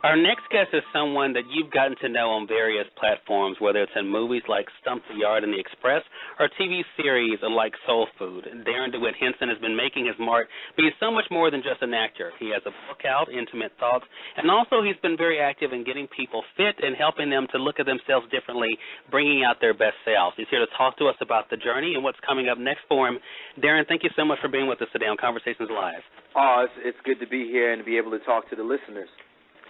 Our next guest is someone that you've gotten to know on various platforms, whether it's in movies like Stump the Yard and The Express or TV series like Soul Food. Darrin Dewitt Henson has been making his mark being so much more than just an actor. He has a book out, Intimate Thoughts, and also he's been very active in getting people fit and helping them to look at themselves differently, bringing out their best selves. He's here to talk to us about the journey and what's coming up next for him. Darrin, thank you so much for being with us today on Conversations Live. Oh, it's good to be here and to be able to talk to the listeners.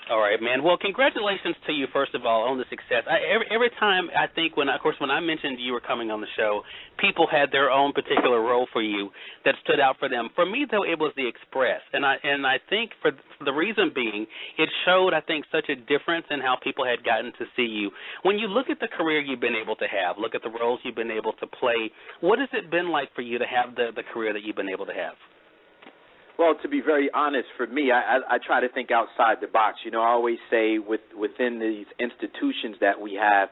All right, man. Well, congratulations to you, first of all, on the success. Every time I think when I mentioned you were coming on the show, people had their own particular role for you that stood out for them. For me, though, it was The Express, and I think for the reason being, it showed, I think, such a difference in how people had gotten to see you. When you look at the career you've been able to have, look at the roles you've been able to play, what has it been like for you to have the career that you've been able to have? Well, to be very honest, for me, I try to think outside the box. You know, I always say within these institutions that we have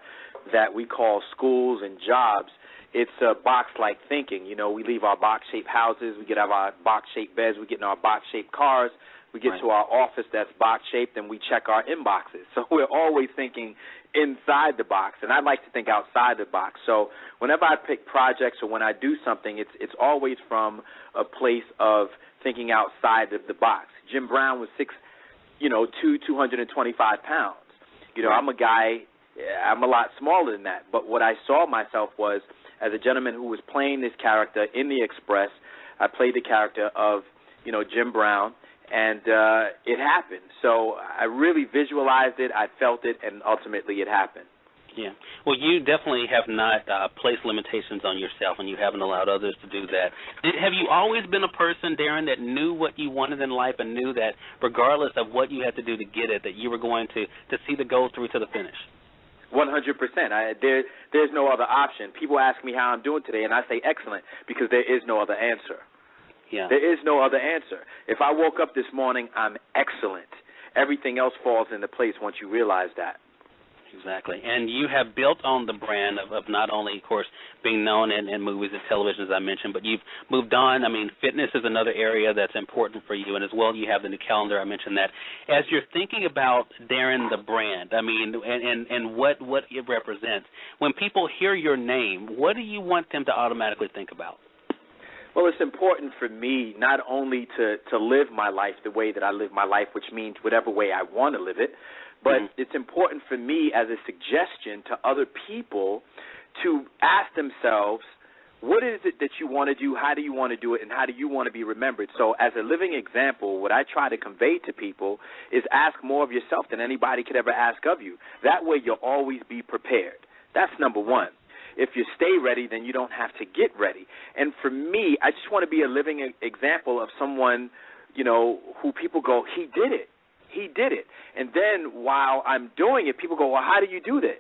that we call schools and jobs, it's a box-like thinking. You know, we leave our box-shaped houses, we get out of our box-shaped beds, we get in our box-shaped cars, we get to our office that's box-shaped, and we check our inboxes. So we're always thinking inside the box, and I like to think outside the box. So whenever I pick projects or when I do something, it's always from a place of thinking outside of the box. Jim Brown was 225 pounds. You know, I'm a guy, I'm a lot smaller than that. But what I saw myself was, as a gentleman who was playing this character in The Express, I played the character of, Jim Brown, and it happened. So I really visualized it, I felt it, and ultimately it happened. Yeah. Well, you definitely have not placed limitations on yourself, and you haven't allowed others to do that. Have you always been a person, Darrin, that knew what you wanted in life and knew that regardless of what you had to do to get it, that you were going to see the goal through to the finish? 100%. There's no other option. People ask me how I'm doing today, and I say excellent because there is no other answer. Yeah. There is no other answer. If I woke up this morning, I'm excellent. Everything else falls into place once you realize that. Exactly. And you have built on the brand of not only, of course, being known in movies and television, as I mentioned, but you've moved on. I mean, fitness is another area that's important for you, and as well you have the new calendar. I mentioned that. As you're thinking about Darrin, the brand, I mean, and what it represents, when people hear your name, what do you want them to automatically think about? Well, it's important for me not only to live my life the way that I live my life, which means whatever way I want to live it, but it's important for me as a suggestion to other people to ask themselves, what is it that you want to do, how do you want to do it, and how do you want to be remembered? So as a living example, what I try to convey to people is ask more of yourself than anybody could ever ask of you. That way you'll always be prepared. That's number one. If you stay ready, then you don't have to get ready. And for me, I just want to be a living example of someone, who people go, he did it. He did it. And then while I'm doing it, people go, well, how do you do that?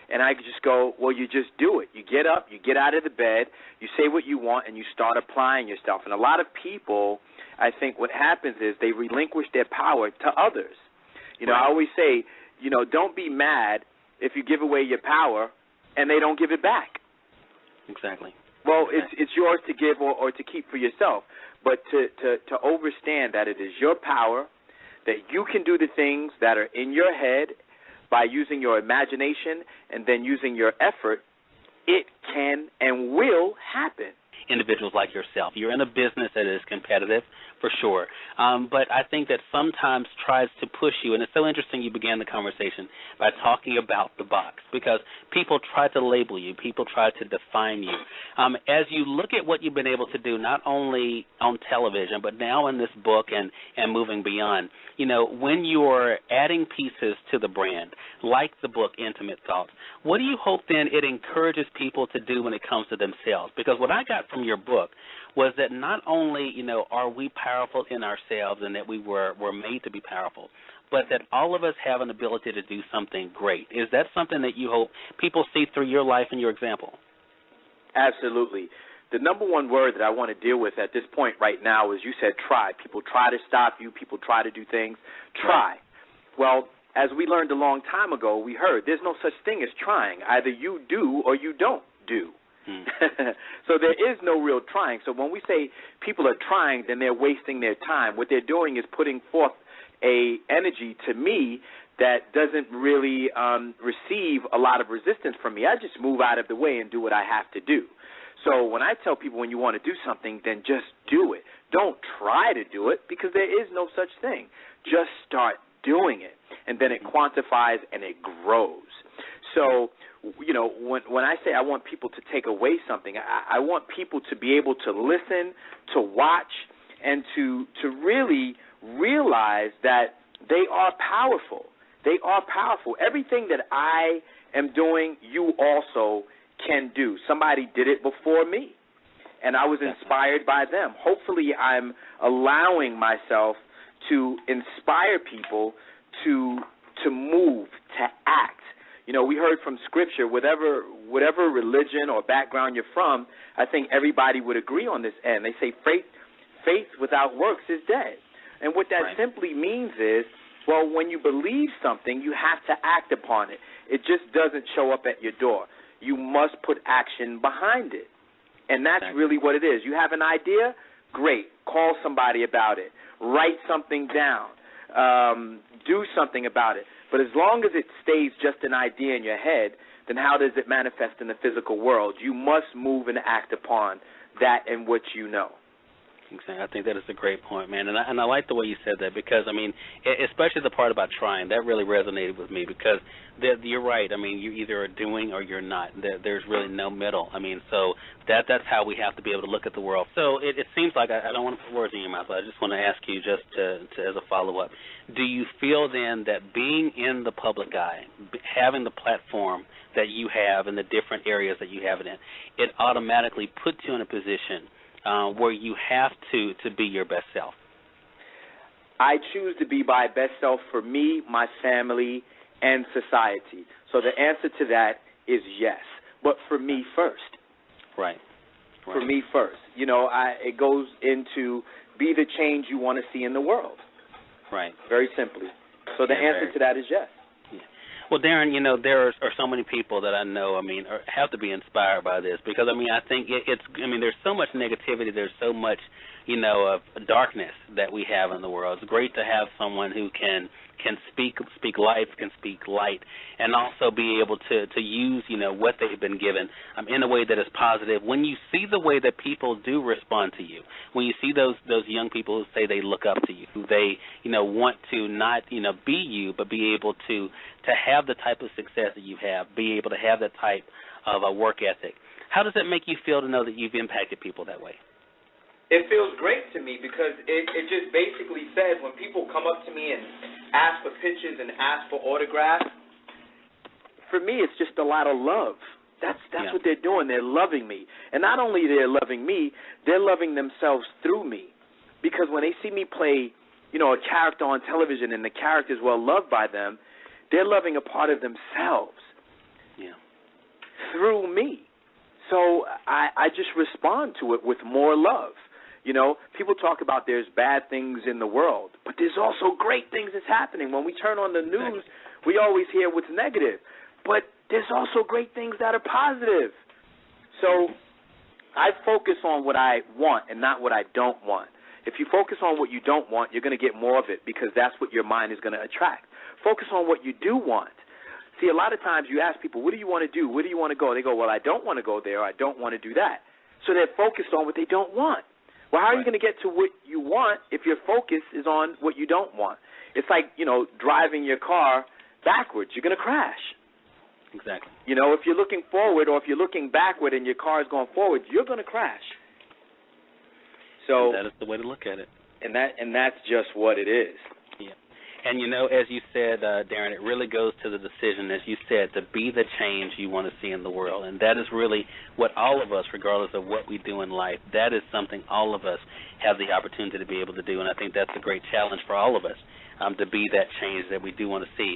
And I just go, well, you just do it. You get up, you get out of the bed, you say what you want, and you start applying yourself. And a lot of people, I think what happens is they relinquish their power to others. I always say, don't be mad if you give away your power and they don't give it back. Exactly. Well, it's yours to give or to keep for yourself. But to understand that it is your power, that you can do the things that are in your head by using your imagination and then using your effort, it can and will happen. Individuals like yourself. You're in a business that is competitive, for sure, but I think that sometimes tries to push you, and it's so interesting you began the conversation by talking about the box, because people try to label you, people try to define you. As you look at what you've been able to do, not only on television, but now in this book and moving beyond, when you're adding pieces to the brand, like the book Intimate Thoughts, what do you hope then it encourages people to do when it comes to themselves? Because what I got from your book was that not only, are we powerful in ourselves and that we were made to be powerful, but that all of us have an ability to do something great. Is that something that you hope people see through your life and your example? Absolutely. The number one word that I want to deal with at this point right now is, you said try. People try to stop you. People try to do things. Try. Well, as we learned a long time ago, we heard there's no such thing as trying. Either you do or you don't do. So there is no real trying. So when we say people are trying, then they're wasting their time. What they're doing is putting forth a energy to me that doesn't really receive a lot of resistance from me. I just move out of the way and do what I have to do. So when I tell people when you want to do something, then just do it. Don't try to do it because there is no such thing. Just start doing it, and then it quantifies and it grows. So, you know, when I say I want people to take away something, I want people to be able to listen, to watch, and to really realize that they are powerful. They are powerful. Everything that I am doing, you also can do. Somebody did it before me, and I was inspired by them. Hopefully I'm allowing myself to inspire people to move, to act. You know, we heard from Scripture, whatever religion or background you're from, I think everybody would agree on this end. They say faith without works is dead. And what that simply means is, well, when you believe something, you have to act upon it. It just doesn't show up at your door. You must put action behind it. And that's really what it is. You have an idea? Great. Call somebody about it. Write something down. Do something about it. But as long as it stays just an idea in your head, then how does it manifest in the physical world? You must move and act upon that in which you know. Exactly. I think that is a great point, man. And I like the way you said that because, I mean, especially the part about trying, that really resonated with me because you're right. I mean, you either are doing or you're not. There's really no middle. I mean, so that's how we have to be able to look at the world. So it seems like I don't want to put words in your mouth, but I just want to ask you just to as a follow-up. Do you feel then that being in the public eye, having the platform that you have in the different areas that you have it in, it automatically puts you in a position where you have to be your best self? I choose to be my best self for me, my family, and society. So the answer to that is yes, but for me first. Right. For me first. You know, it goes into be the change you want to see in the world. Right. Very simply. So the answer to that is yes. Well, Darrin, you know, there are so many people that I know, I mean, have to be inspired by this because, I mean, I think there's so much negativity, there's so much, you know, of darkness that we have in the world. It's great to have someone who can speak life, can speak light, and also be able to use, you know, what they've been given in a way that is positive. When you see the way that people do respond to you, when you see those young people who say they look up to you, who they, you know, want to not, you know, be you, but be able to have the type of success that you have, be able to have that type of a work ethic, how does it make you feel to know that you've impacted people that way? It feels great to me because it just basically says when people come up to me and ask for pictures and ask for autographs, for me it's just a lot of love. That's what they're doing. They're loving me. And not only they're loving me, they're loving themselves through me. Because when they see me play, you know, a character on television and the character is well loved by them, they're loving a part of themselves through me. So I just respond to it with more love. You know, people talk about there's bad things in the world, but there's also great things that's happening. When we turn on the news, we always hear what's negative, but there's also great things that are positive. So I focus on what I want and not what I don't want. If you focus on what you don't want, you're going to get more of it because that's what your mind is going to attract. Focus on what you do want. See, a lot of times you ask people, what do you want to do? Where do you want to go? They go, well, I don't want to go there. Or I don't want to do that. So they're focused on what they don't want. Well, how are you going to get to what you want if your focus is on what you don't want? It's like, you know, driving your car backwards. You're going to crash. Exactly. You know, if you're looking forward or if you're looking backward and your car is going forward, you're going to crash. So that is the way to look at it. And that's just what it is. Yeah. And, you know, as you said, Darrin, it really goes to the decision, as you said, to be the change you want to see in the world. And that is really what all of us, regardless of what we do in life, that is something all of us have the opportunity to be able to do. And I think that's a great challenge for all of us, to be that change that we do want to see.